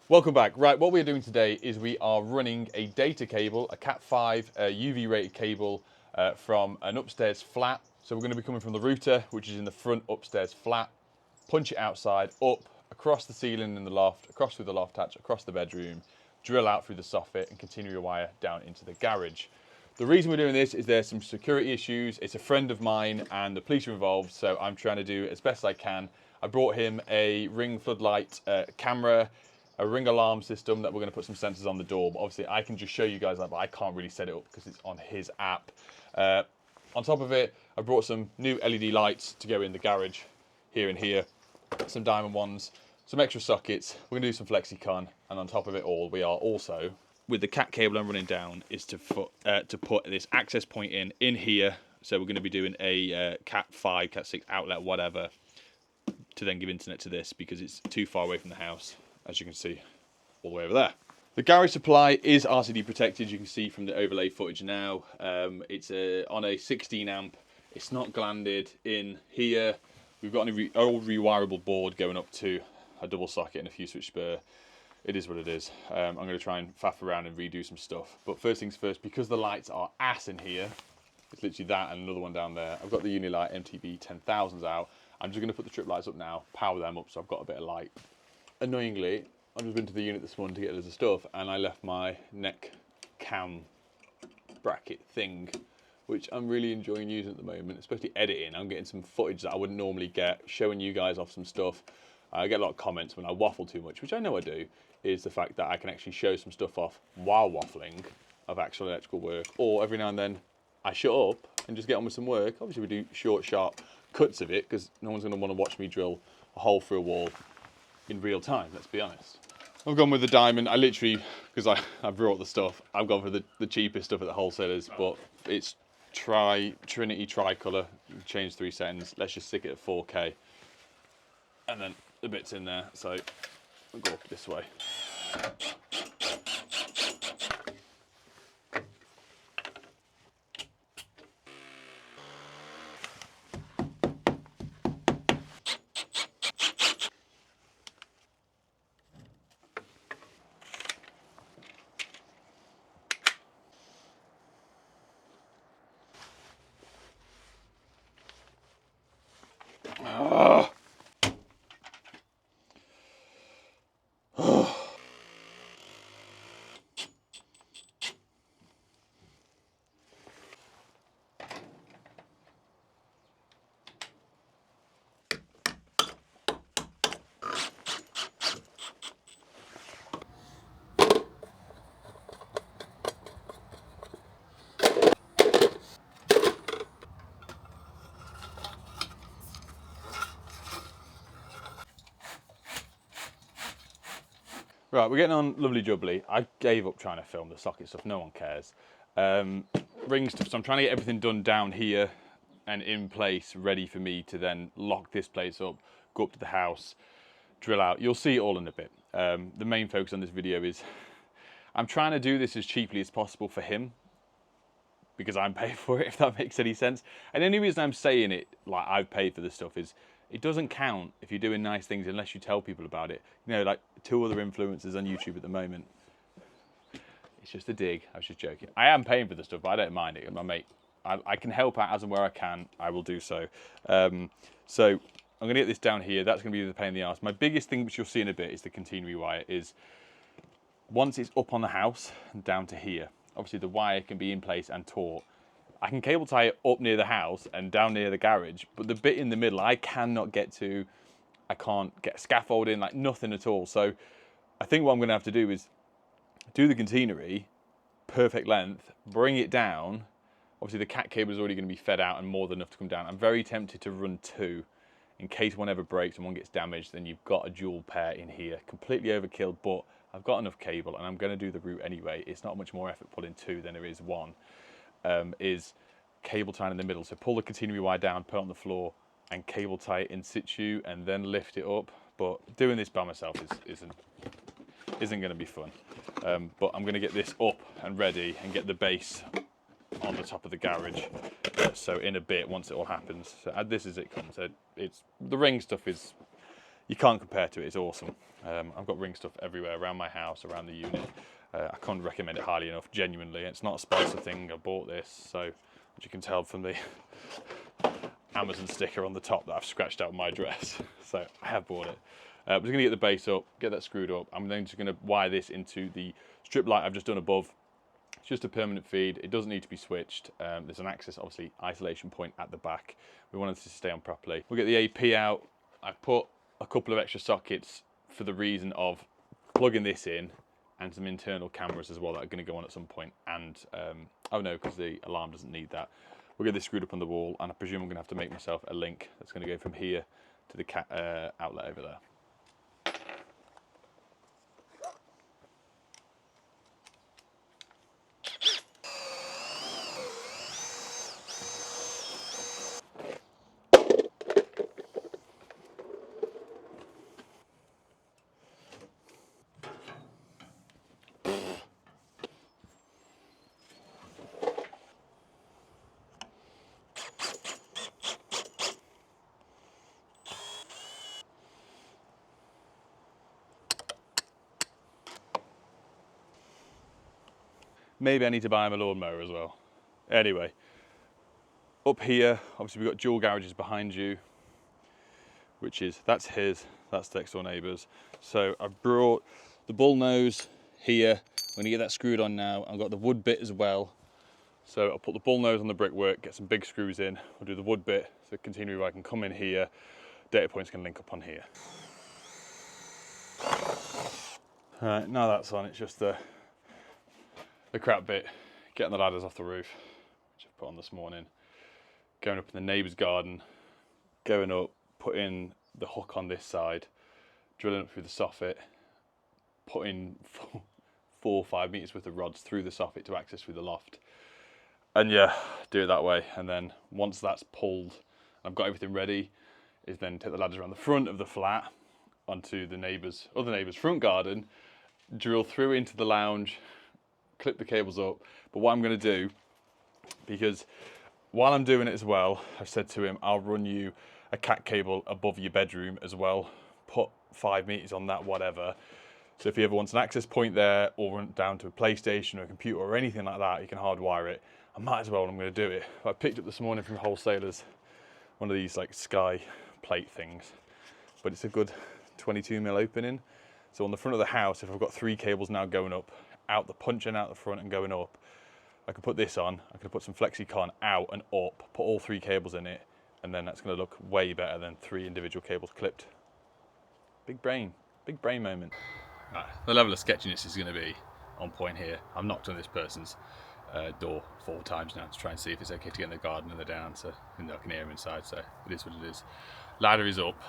Welcome back. Right, what we're doing today is we are running a data cable, a Cat5 UV rated cable from an upstairs flat. So we're going to be coming from the router, which is in the front upstairs flat, punch it outside, up, across the ceiling in the loft, across through the loft hatch, across the bedroom, drill out through the soffit and continue your wire down into the garage. The reason we're doing this is there's some security issues. It's a friend of mine and the police are involved, so I'm trying to do as best I can. I brought him a Ring floodlight camera, a Ring alarm system that we're going to put some sensors on the door, but obviously I can just show you guys that, but I can't really set it up because it's on his app. On top of it, I brought some new LED lights to go in the garage, here and here, some diamond ones, some extra sockets. We're going to do some FlexiCon, and on top of it all, we are also, with the cat cable I'm running down, is to put this access point in here. So we're going to be doing a Cat 5, Cat 6 outlet, whatever, to then give internet to this because it's too far away from the house, as you can see, all the way over there. The garage supply is RCD protected. You can see from the overlay footage now. It's on a 16 amp. It's not glanded in here. We've got an old rewirable board going up to a double socket and a fuse switch spur. It is what it is. I'm going to try and faff around and redo some stuff. But first things first, because the lights are ass in here, it's literally that and another one down there. I've got the Unilight MTB 10,000s out. I'm just going to put the trip lights up now, power them up so I've got a bit of light. Annoyingly, I've just been to the unit this morning to get loads of stuff and I left my neck cam bracket thing, which I'm really enjoying using at the moment, especially editing. I'm getting some footage that I wouldn't normally get, showing you guys off some stuff. I get a lot of comments when I waffle too much, which I know I do, is the fact that I can actually show some stuff off while waffling of actual electrical work, or every now and then I shut up and just get on with some work. Obviously we do short, sharp cuts of it because no one's going to want to watch me drill a hole through a wall in real time, let's be honest. I've gone with the diamond. I literally, because I brought the stuff, I've gone for the cheapest stuff at the wholesalers, but it's Trinity Tricolour. Change 3 settings. Let's just stick it at 4K. And then the bit's in there, so I'll go up this way. Right, we're getting on lovely jubbly. I gave up trying to film the socket stuff, no one cares. Ring stuff, so I'm trying to get everything done down here and in place, ready for me to then lock this place up, go up to the house, drill out. You'll see it all in a bit. The main focus on this video is I'm trying to do this as cheaply as possible for him because I'm paying for it, if that makes any sense. And the only reason I'm saying it like I've paid for this stuff is it doesn't count if you're doing nice things unless you tell people about it. You know, like 2 other influencers on YouTube at the moment. It's just a dig. I was just joking. I am paying for the stuff, but I don't mind it. My mate, I can help out as and where I can. I will do so. So I'm going to get this down here. That's going to be the pain in the arse. My biggest thing, which you'll see in a bit, is the continuity wire. Is once it's up on the house and down to here, obviously the wire can be in place and taut. I can cable tie it up near the house and down near the garage, but the bit in the middle I cannot get to. I can't get scaffolding, like nothing at all. So I think what I'm going to have to do is do the catenary, perfect length, bring it down. Obviously the cat cable is already going to be fed out and more than enough to come down. I'm very tempted to run 2 in case one ever breaks and one gets damaged, then you've got a dual pair in here. Completely overkill, but I've got enough cable and I'm going to do the route anyway. It's not much more effort pulling 2 than there is 1. Is cable tie in the middle. So pull the continuity wire down, put it on the floor, and cable tie it in situ, and then lift it up. But doing this by myself isn't going to be fun. But I'm going to get this up and ready and get the base on the top of the garage. So in a bit, once it all happens, so this as it comes. It's the Ring stuff is, you can't compare to it. It's awesome. I've got ring stuff everywhere around my house, around the unit. I can't recommend it highly enough, genuinely. It's not a sponsor thing. I bought this, so as you can tell from the Amazon sticker on the top that I've scratched out my dress. So I have bought it. We're going to get the base up, get that screwed up. I'm then just going to wire this into the strip light I've just done above. It's just a permanent feed. It doesn't need to be switched. There's an access, obviously, isolation point at the back. We want it to stay on properly. We'll get the AP out. I've put a couple of extra sockets for the reason of plugging this in, and some internal cameras as well that are going to go on at some point. And, oh no, because the alarm doesn't need that. We'll get this screwed up on the wall, and I presume I'm going to have to make myself a link that's going to go from here to the outlet over there. Maybe I need to buy him a lawnmower as well. Anyway, up here, obviously we've got dual garages behind you, which is, that's his, that's the next door neighbour's. So I brought the bull nose here. I'm gonna get that screwed on now. I've got the wood bit as well. So I'll put the bull nose on the brickwork, get some big screws in. We'll do the wood bit, so continually I can come in here. Data points can link up on here. All right, now that's on, it's just the crap bit, getting the ladders off the roof, which I've put on this morning, going up in the neighbour's garden, going up, putting the hook on this side, drilling up through the soffit, putting 4 or 5 metres worth of rods through the soffit to access through the loft. And yeah, do it that way. And then once that's pulled, I've got everything ready, is then take the ladders around the front of the flat onto the other neighbour's front garden, drill through into the lounge, clip the cables up. But what I'm going to do, because while I'm doing it as well, I've said to him, I'll run you a cat cable above your bedroom as well, put 5 meters on that, whatever. So if he ever wants an access point there, or run down to a PlayStation or a computer or anything like that, you can hardwire it. I might as well, I'm going to do it. I picked up this morning from wholesalers one of these like sky plate things, but it's a good 22mm opening. So on the front of the house, if I've got 3 cables now going up, out the punching out the front and going up, I could put this on, I could put some FlexiCon out and up, put all 3 cables in it, and then that's going to look way better than 3 individual cables clipped. Big brain moment. Right, the level of sketchiness is going to be on point here. I've knocked on this person's door 4 times now to try and see if it's okay to get in the garden, and they're down, so I can hear him inside, so it is what it is. Ladder is up,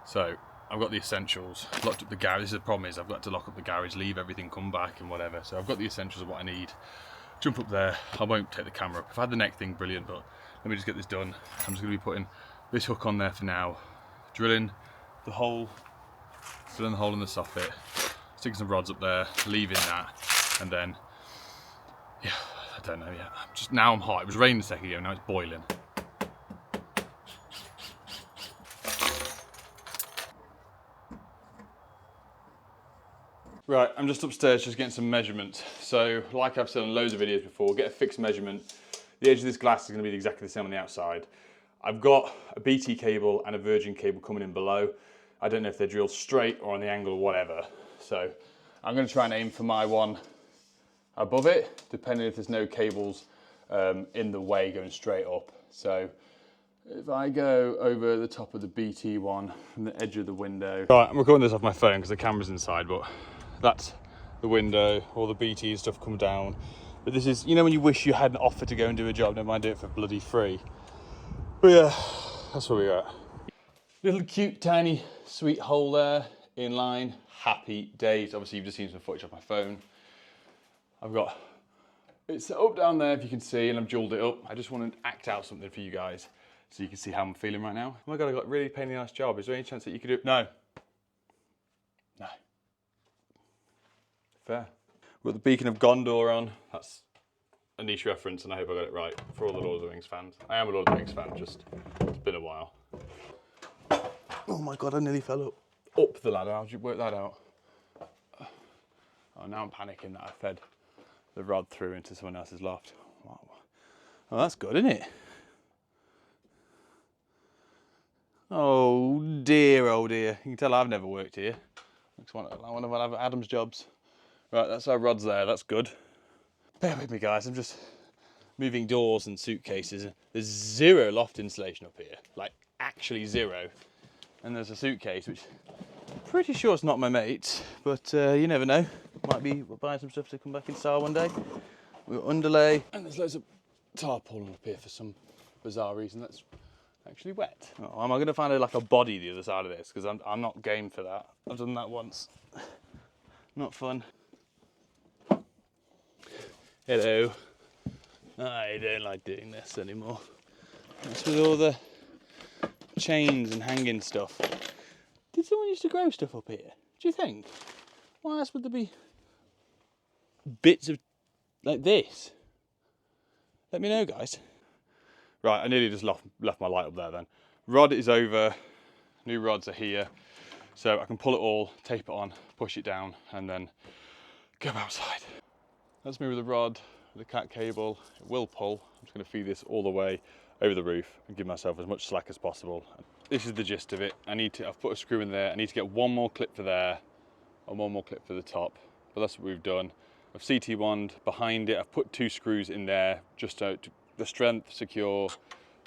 so I've got the essentials, locked up the garage. This is the problem, is I've got to lock up the garage, leave everything, come back and whatever. So I've got the essentials of what I need. Jump up there. I won't take the camera up. If I had the neck thing, brilliant, but let me just get this done. I'm just going to be putting this hook on there for now, drilling the hole in the soffit, sticking some rods up there, leaving that, and then, yeah, I don't know yet. Now I'm hot. It was raining a second ago, now it's boiling. Right, I'm just upstairs just getting some measurements. So, like I've said on loads of videos before, get a fixed measurement. The edge of this glass is going to be exactly the same on the outside. I've got a BT cable and a Virgin cable coming in below. I don't know if they're drilled straight or on the angle or whatever. So, I'm going to try and aim for my one above it, depending if there's no cables in the way going straight up. So, if I go over the top of the BT one from the edge of the window. Right, I'm recording this off my phone because the camera's inside, but that's the window, all the BT stuff come down. But this is, you know when you wish you had an offer to go and do a job, never mind do it for bloody free. But yeah, that's where we're at. Little cute, tiny, sweet hole there, in line, happy days. Obviously you've just seen some footage off my phone. I've got it set up down there if you can see, and I've jeweled it up. I just want to act out something for you guys so you can see how I'm feeling right now. Oh my God, I got a really pain in the ass job. Is there any chance that you could do it? No. No. Fair. We've got the Beacon of Gondor on. That's a niche reference, and I hope I got it right for all the Lord of the Rings fans. I am a Lord of the Rings fan, just it's been a while. Oh my God, I nearly fell up. up the ladder. How do you work that out? Oh, now I'm panicking that I fed the rod through into someone else's loft. Wow. Oh, that's good, isn't it? Oh dear, oh dear. You can tell I've never worked here. Looks like one of Adam's jobs. Right, that's our rods there, that's good. Bear with me guys, I'm just moving doors and suitcases. There's zero loft insulation up here, like actually zero. And there's a suitcase, which I'm pretty sure it's not my mate's, but you never know. Might be buying some stuff to come back in style one day. We've got underlay, and there's loads of tarpaulin up here for some bizarre reason that's actually wet. Oh, am I going to find like a body the other side of this? Because I'm not game for that. I've done that once. Not fun. Hello. I don't like doing this anymore. That's with all the chains and hanging stuff. Did someone used to grow stuff up here? Do you think? Why else would there be bits of like this? Let me know, guys. Right, I nearly just left my light up there then. Rod is over, new rods are here. So I can pull it all, tape it on, push it down, and then go outside. That's me with the rod, the cat cable. It will pull. I'm just gonna feed this all the way over the roof and give myself as much slack as possible. This is the gist of it. I've put a screw in there. I need to get one more clip for there and one more clip for the top. But that's what we've done. I've CT1'd behind it. I've put 2 screws in there just to the strength, secure.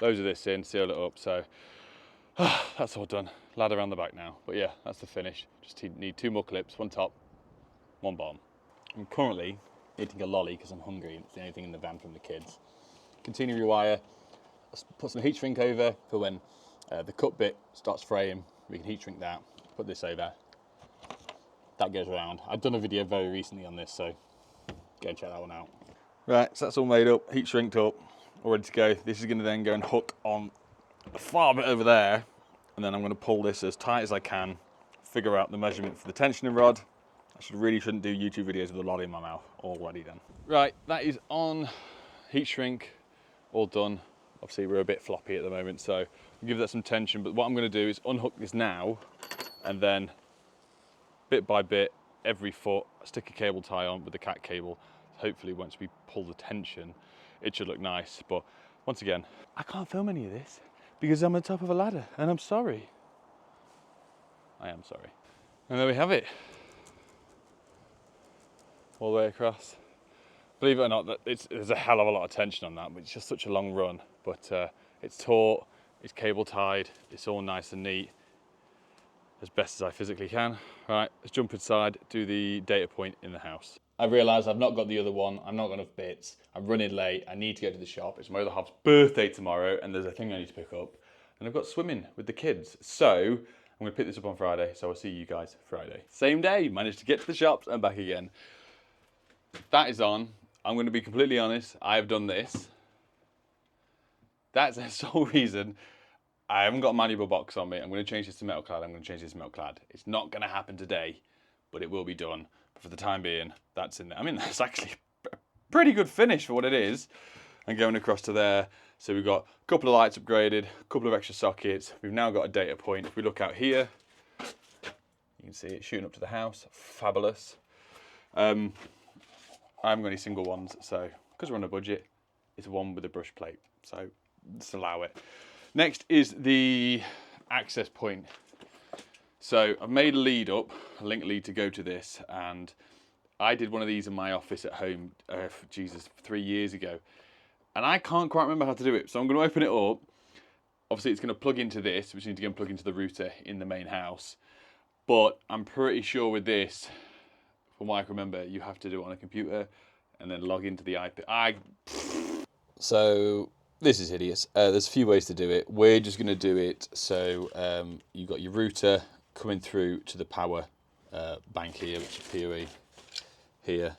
Loads of this in, seal it up. So that's all done. Ladder around the back now. But yeah, that's the finish. Just need 2 more clips, one top, one bottom. I'm currently eating a lolly because I'm hungry. It's the only thing in the van from the kids. Continue rewire. Put some heat shrink over for when the cut bit starts fraying. We can heat shrink that. Put this over. That goes around. I've done a video very recently on this, so go and check that one out. Right, so that's all made up, heat shrinked up, all ready to go. This is going to then go and hook on the far bit over there, and then I'm going to pull this as tight as I can, figure out the measurement for the tensioning rod. I really shouldn't do YouTube videos with a lolly in my mouth already then. Right, that is on, heat shrink, all done. Obviously we're a bit floppy at the moment, so I'll give that some tension, but what I'm going to do is unhook this now, and then bit by bit, every foot, stick a cable tie on with the cat cable. Hopefully once we pull the tension, it should look nice. But once again, I can't film any of this because I'm on top of a ladder, and I'm sorry. I am sorry. And there we have it. All the way across. Believe it or not, there's a hell of a lot of tension on that, but it's just such a long run. But it's taut, it's cable tied, it's all nice and neat, as best as I physically can. Right, let's jump inside, do the data point in the house. I realised I've not got the other one, I've not got enough bits, I'm running late, I need to go to the shop. It's my other half's birthday tomorrow, and there's a thing I need to pick up. And I've got swimming with the kids. So, I'm gonna pick this up on Friday, so I'll see you guys Friday. Same day, managed to get to the shops and back again. That is on. I'm gonna be completely honest, I have done this. That's the sole reason I haven't got a manual box on me. I'm going to change this to metal clad. I'm going to change this to metal clad. It's not going to happen today, but it will be done. But for the time being, that's in there. I mean, that's actually a pretty good finish for what it is. And going across to there. So we've got a couple of lights upgraded, a couple of extra sockets. We've now got a data point. If we look out here, you can see it shooting up to the house. Fabulous. I haven't got any single ones. So because we're on a budget, it's one with a brush plate. So just allow it. Next is the access point. So I've made a lead up, a link lead to go to this, and I did one of these in my office at home, 3 years ago. And I can't quite remember how to do it, so I'm going to open it up. Obviously it's going to plug into this, which needs to go and plug into the router in the main house. But I'm pretty sure with this, from what I can remember, you have to do it on a computer and then log into the IP. So this is hideous. There's a few ways to do it. We're just going to do it so you've got your router coming through to the power bank here, which is PoE here,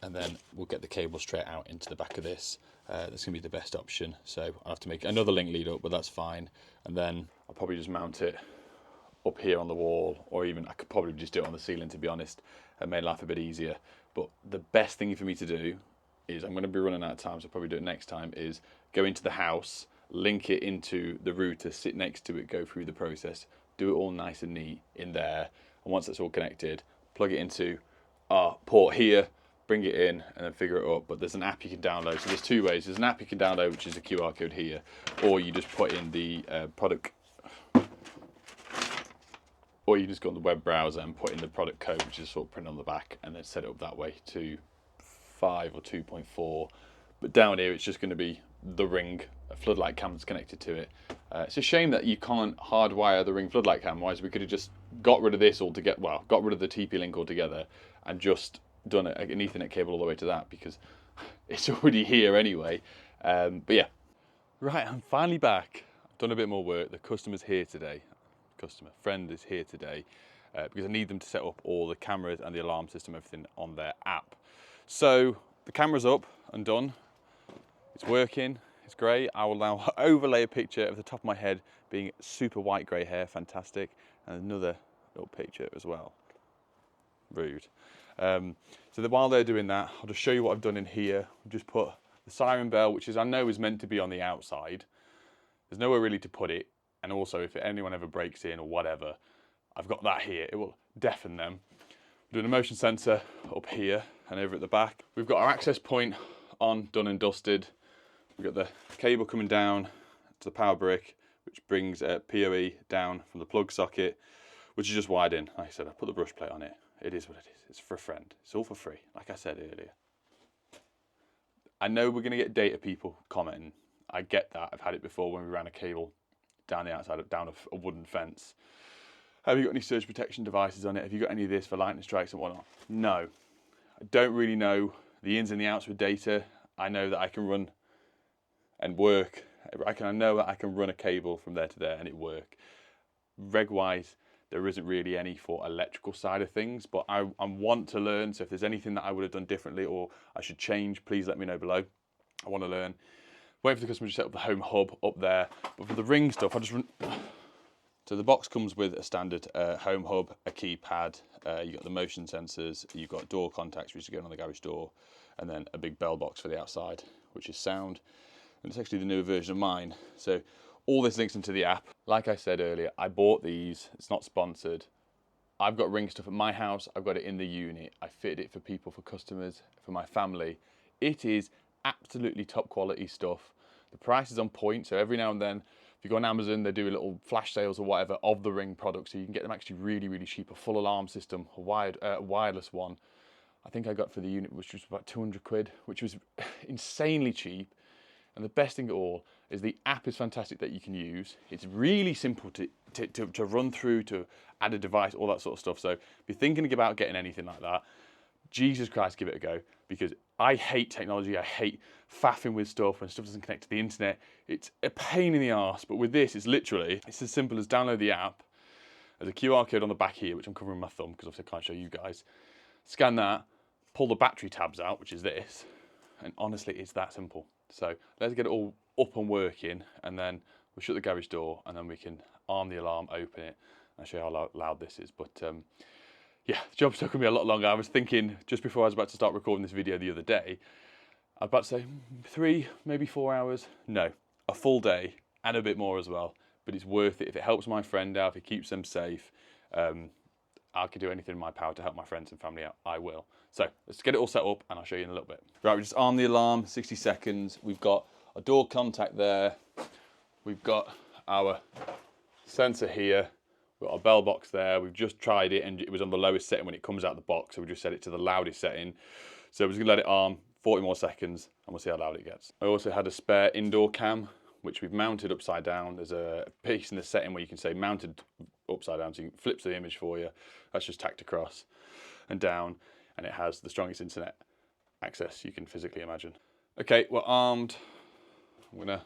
and then we'll get the cable straight out into the back of this. That's going to be the best option. So I'll have to make another link lead up, but that's fine. And then I'll probably just mount it up here on the wall, or even I could probably just do it on the ceiling, to be honest. It made life a bit easier. But the best thing for me to do is, I'm going to be running out of time, so I'll probably do it next time, is go into the house, link it into the router, sit next to it, go through the process, do it all nice and neat in there. And once it's all connected, plug it into our port here, bring it in, and then figure it up. But there's an app you can download. So there's two ways. There's an app you can download, which is a QR code here, or you just put in the product, or you just go on the web browser and put in the product code, which is sort of printed on the back, and then set it up that way to 5 or 2.4. But down here, it's just going to be the Ring floodlight cam that's connected to it. It's a shame that you can't hardwire the Ring floodlight cam. Otherwise, we could have just got rid of this altogether. Well, got rid of the TP-Link altogether and just done an Ethernet cable all the way to that, because it's already here anyway. But yeah, right, I'm finally back. I've done a bit more work. The customer's here today. Customer friend is here today because I need them to set up all the cameras and the alarm system, everything on their app. So the camera's up and done. It's working. It's great. I will now overlay a picture of the top of my head being super white grey hair, fantastic, and another little picture as well. Rude. So while they're doing that, I'll just show you what I've done in here. I've just put the siren bell, which I know is meant to be on the outside. There's nowhere really to put it, and also if anyone ever breaks in or whatever, I've got that here. It will deafen them. We're doing a motion sensor up here and over at the back. We've got our access point on, done and dusted. We've got the cable coming down to the power brick, which brings PoE down from the plug socket, which is just wired in. Like I said, I put the brush plate on it. It is what it is. It's for a friend. It's all for free, like I said earlier. I know we're going to get data people commenting. I get that. I've had it before when we ran a cable down the outside, down a wooden fence. Have you got any surge protection devices on it? Have you got any of this for lightning strikes and whatnot? No. I don't really know the ins and the outs with data. I know that I can run and work. I know that I can run a cable from there to there and it work. Reg-wise, there isn't really any for electrical side of things, but I want to learn. So if there's anything that I would have done differently or I should change, please let me know below. I want to learn. Waiting for the customer to set up the home hub up there. But for the Ring stuff, I just run. So the box comes with a standard home hub, a keypad, you've got the motion sensors, you've got door contacts which are going on the garage door, and then a big bell box for the outside, which is sound. And it's actually the newer version of mine. So all this links into the app. Like I said earlier, I bought these, it's not sponsored. I've got Ring stuff at my house, I've got it in the unit. I fitted it for people, for customers, for my family. It is absolutely top quality stuff. The price is on point, so every now and then, if you go on Amazon, they do a little flash sales or whatever of the Ring products, so you can get them actually really, really cheap. A full alarm system, a wireless one. I think I got for the unit, which was about 200 quid, which was insanely cheap. And the best thing of all is the app is fantastic that you can use. It's really simple to run through, to add a device, all that sort of stuff. So if you're thinking about getting anything like that, Jesus Christ, give it a go, because I hate technology. I hate faffing with stuff when stuff doesn't connect to the internet. It's a pain in the arse, but with this, it's as simple as download the app. There's a QR code on the back here, which I'm covering with my thumb because obviously I can't show you guys. Scan that, pull the battery tabs out, which is this, and honestly, it's that simple. So let's get it all up and working, and then we'll shut the garage door, and then we can arm the alarm, open it, and I'll show you how loud this is. But yeah, the job's took me a lot longer. I was thinking, just before I was about to start recording this video the other day, I was about to say 3, maybe 4 hours. No, a full day and a bit more as well. But it's worth it. If it helps my friend out, if it keeps them safe, I could do anything in my power to help my friends and family out, I will. So let's get it all set up and I'll show you in a little bit. Right, we just arm the alarm, 60 seconds. We've got a door contact there. We've got our sensor here. We've got our bell box there. We've just tried it and it was on the lowest setting when it comes out of the box. So we just set it to the loudest setting. So we're just gonna let it arm 40 more seconds and we'll see how loud it gets. I also had a spare indoor cam, which we've mounted upside down. There's a piece in the setting where you can say mounted upside down, so it flips the image for you. That's just tacked across and down, and it has the strongest internet access you can physically imagine. Okay, we're armed. But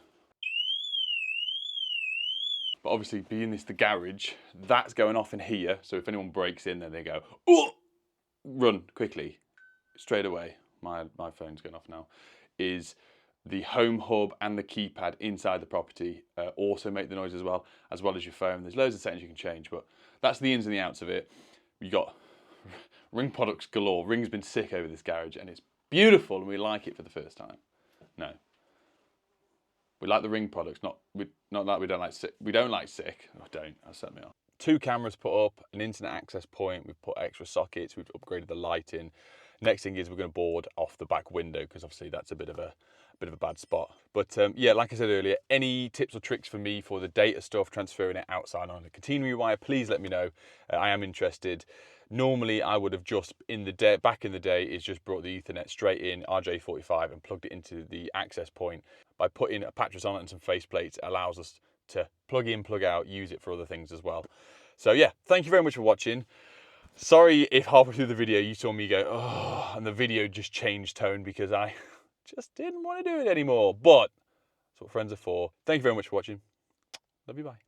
obviously, being this the garage, that's going off in here, so if anyone breaks in, then they go, oh! Run quickly, straight away. My phone's going off now. Is the home hub and the keypad inside the property also make the noise as well as your phone. There's loads of settings you can change, but that's the ins and the outs of it. You got Ring products galore. Ring's been sick over this garage, and it's beautiful, and we like it for the first time. No, we like the Ring products, not that we don't like sick. We don't like sick. I don't. I certainly are. 2 cameras put up, an internet access point, we've put extra sockets, we've upgraded the lighting. Next thing is we're going to board off the back window because obviously that's a bit of a bad spot. But yeah, like I said earlier, any tips or tricks for me for the data stuff, transferring it outside on a catenary wire, please let me know. I am interested. Normally I would have just back in the day is just brought the Ethernet straight in RJ45 and plugged it into the access point. By putting a patches on it and some faceplates, it allows us to plug in, plug out, use it for other things as well. So yeah, thank you very much for watching. Sorry if halfway through the video you saw me go, oh, and the video just changed tone because I just didn't want to do it anymore. But that's what friends are for. Thank you very much for watching. Love you, bye.